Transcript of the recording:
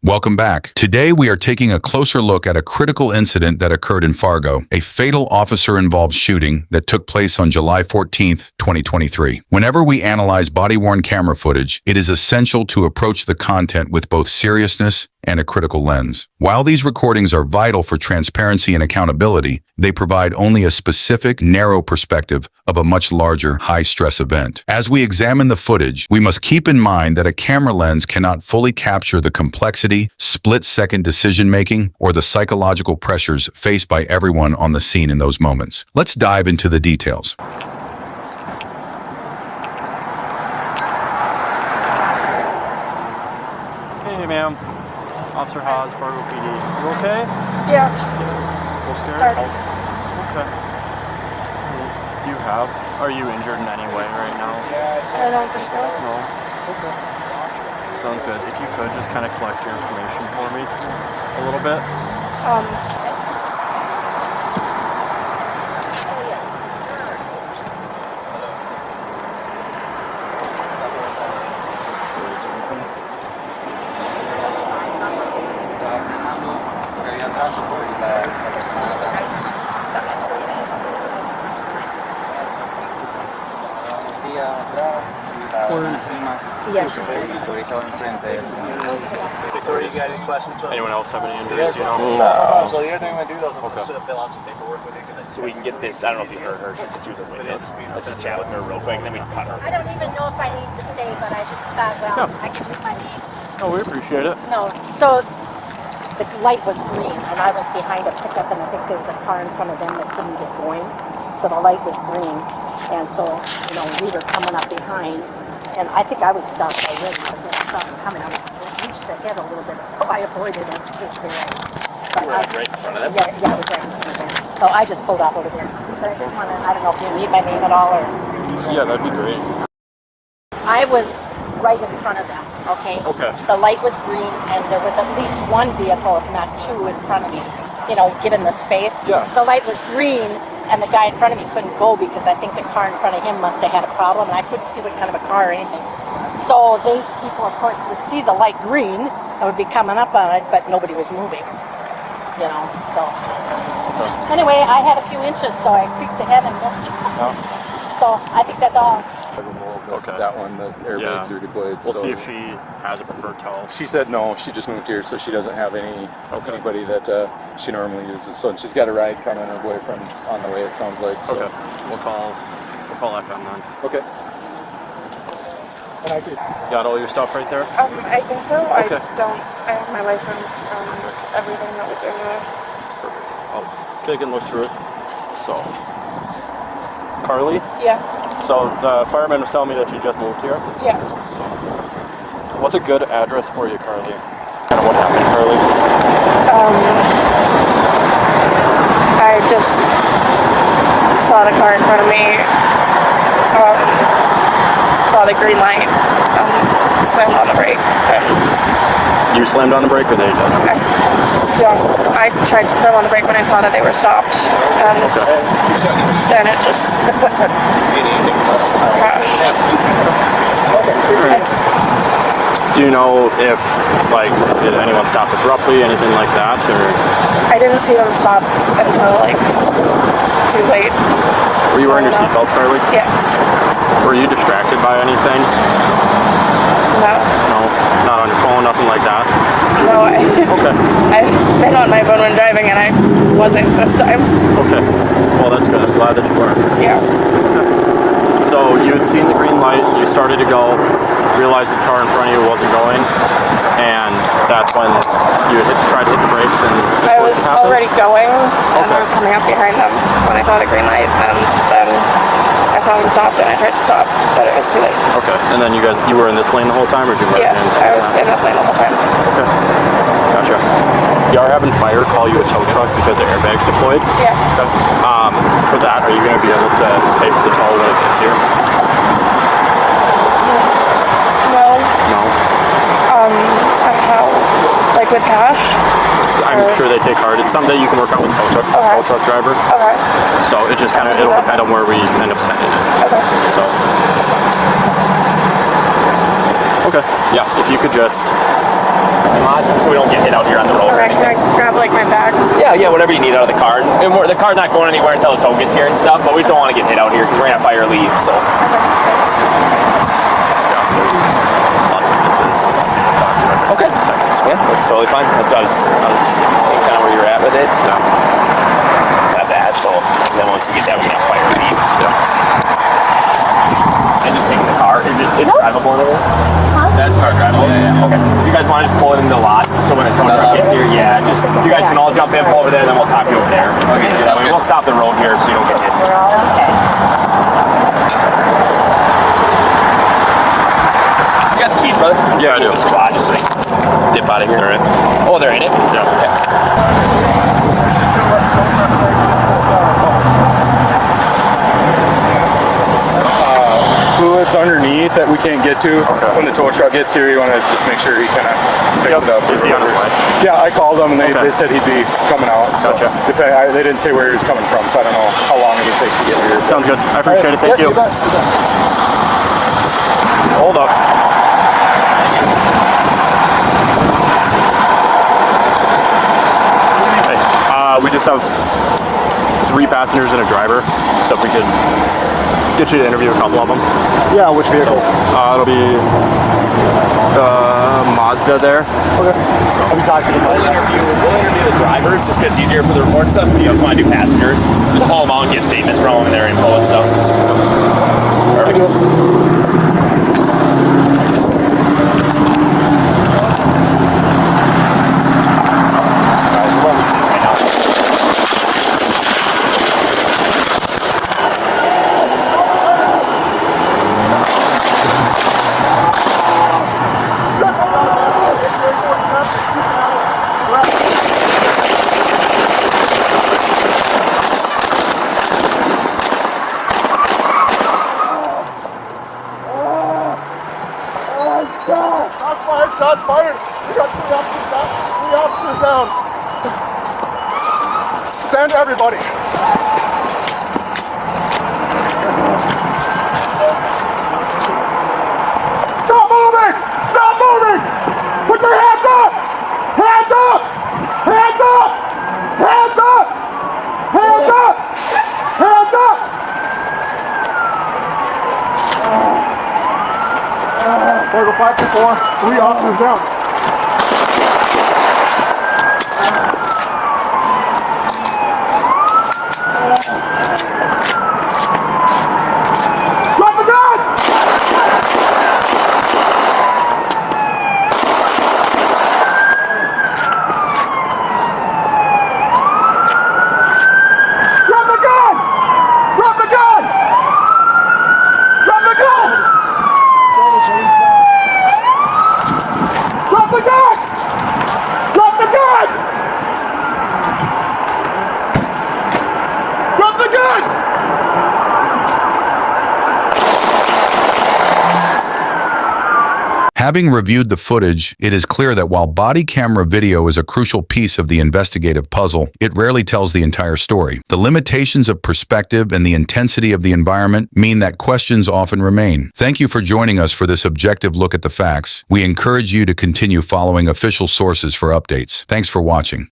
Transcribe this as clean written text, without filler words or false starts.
Welcome back. Today we are taking a closer look at a critical incident that occurred in Fargo, a fatal officer-involved shooting that took place on July 14th, 2023. Whenever we analyze body-worn camera footage, it is essential to approach the content with both seriousness and a critical lens. While these recordings are vital for transparency and accountability, they provide only a specific, narrow perspective of a much larger, high-stress event. As we examine the footage, we must keep in mind that a camera lens cannot fully capture the complexity, split-second decision-making, or the psychological pressures faced by everyone on the scene in those moments. Let's dive into the details. Hey, ma'am. Officer Haas, Fargo PD. You okay? Yeah, just started. Okay. Are you injured in any way right now? I don't think so. No? Okay. Sounds good. If you could just kind of collect your information for me a little bit. Yeah, she's good. Victoria, you got any questions? Anyone else have any injuries, you know? No. So the other thing I'm going to do, though, is I'm going to fill out some paperwork with you. So we can get this, I don't know if you heard her, she said she was a witness. Let's just chat with her real quick, and then we can cut her. I don't even know if I need to stay, but I just thought, well, I can leave my name. Oh, we appreciate it. No, so the light was green, and I was behind a pickup, and I think there was a car in front of them that couldn't get going. So the light was green, and so, we were coming up behind, and I think I was stopped already, because they stopped coming. I reached ahead a little bit, so I avoided it. You were right in front of them? Yeah, I was right in front of them. So I just pulled off over there. But I didn't want to, I don't know if you need my name at all, or... Yeah, that'd be great. I was right in front of them, okay? Okay. The light was green, and there was at least one vehicle, if not two, in front of me, given the space. Yeah. The light was green, and the guy in front of me couldn't go because I think the car in front of him must have had a problem, and I couldn't see what kind of a car or anything. So these people, of course, would see the light green and would be coming up on it, but nobody was moving, so. Anyway, I had a few inches, so I creeped ahead and missed. No. So I think that's all. Okay. That one, the airbags are deployed. We'll see if she has a preferred towel. She said no, she just moved here, so she doesn't have anybody that she normally uses. So she's got a ride coming, her boyfriend's on the way, it sounds like. So. Okay. We'll call FM then. Okay. And I agree. Got all your stuff right there? I think so. Okay. I have my license, everything that was in the... Perfect. I'll take and look through it. So, Carly? Yeah. So the fireman was telling me that you just moved here. Yeah. What's a good address for you, Carly? Kind of what happened, Carly? I just saw the car in front of me, saw the green light, slammed on the brake. You slammed on the brake or they did? I tried to slam on the brake when I saw that they were stopped, and then it just crashed. Do you know if, did anyone stop abruptly, anything like that, or? I didn't see them stop until, too late. Were you wearing your seatbelt, Carly? Yeah. Were you distracted by anything? No. No? Not on your phone, nothing like that? No, Okay. I've been on my phone when driving, and I wasn't this time. Okay. Well, that's good. I'm glad that you weren't. Yeah. So you had seen the green light, you started to go, realized the car in front of you wasn't going, and that's when you tried to hit the brakes and I was already going, and Okay. I was coming up behind them when I saw the green light, and then I saw them stop, and I tried to stop, but it was too late. Okay. And then you were in this lane the whole time, or did you Yeah, in I was in this lane the whole time. Okay. Gotcha. You are having fire call you a tow truck because the airbag's deployed? Yeah. Okay. For that, are you going to be able to pay for the toll when it gets here? No. No? How? With cash? I'm sure they take card. It's something that you can work out with tow truck driver. Okay. So it just it'll depend on where we end up sending it. Okay. So. Okay. Yeah, if you could just So we don't get hit out here on the road. Okay, can I grab like my bag? Yeah, whatever you need out of the car. And the car's not going anywhere until the tow gets here and stuff, but we just don't want to get hit out here because we're going to fire leave, so. Okay. Yeah, that's totally fine. That's what I was seeing kind of where you were at with it. Not bad, so then once we get that, we're going to fire leave. And just taking the car. Is it drivable in there? That's car drivable. Yeah. Okay. You guys want to just pull it in the lot so when a tow truck gets here, just you guys can all jump in, pull over there, and then we'll talk to you over there. Okay, That way we'll stop the road here so you don't get hit. Okay. You got the keys, brother? Yeah, I do. Squad, just like dip out of here. All right. Oh, they're in it? Yeah. Okay. Fluids underneath that we can't get to. When the tow truck gets here, you want to just make sure he kind of picks it up. Is he on his way? Yeah, I called them and they said he'd be coming out. So Gotcha. they didn't say where he was coming from, so I don't know how long it would take to get here. Sounds good. I appreciate it. Thank you. bet. Hold up. Hey, we just have 3 passengers and a driver, so if we could get you to interview a couple of them. Yeah, which vehicle? It'll be the Mazda there. Okay. Have you talked to the We'll interview the drivers just because it's easier for the report stuff. If you just want to do passengers, we'll call them out and get statements from them and their info and stuff. Perfect. Alright, so what are we seeing right now? Shots fired, shots fired. We got 3 officers down. Send everybody. Stop moving! Stop moving! Put your hands up! Hands up! Hands up! Hands up! Hands up! Hands up! Fargo 524, 3 officers down. Drop the gun! Drop the gun! Drop the gun! Drop the gun! Drop the gun! Drop the gun! Drop the gun! Having reviewed the footage, it is clear that while body camera video is a crucial piece of the investigative puzzle, it rarely tells the entire story. The limitations of perspective and the intensity of the environment mean that questions often remain. Thank you for joining us for this objective look at the facts. We encourage you to continue following official sources for updates. Thanks for watching.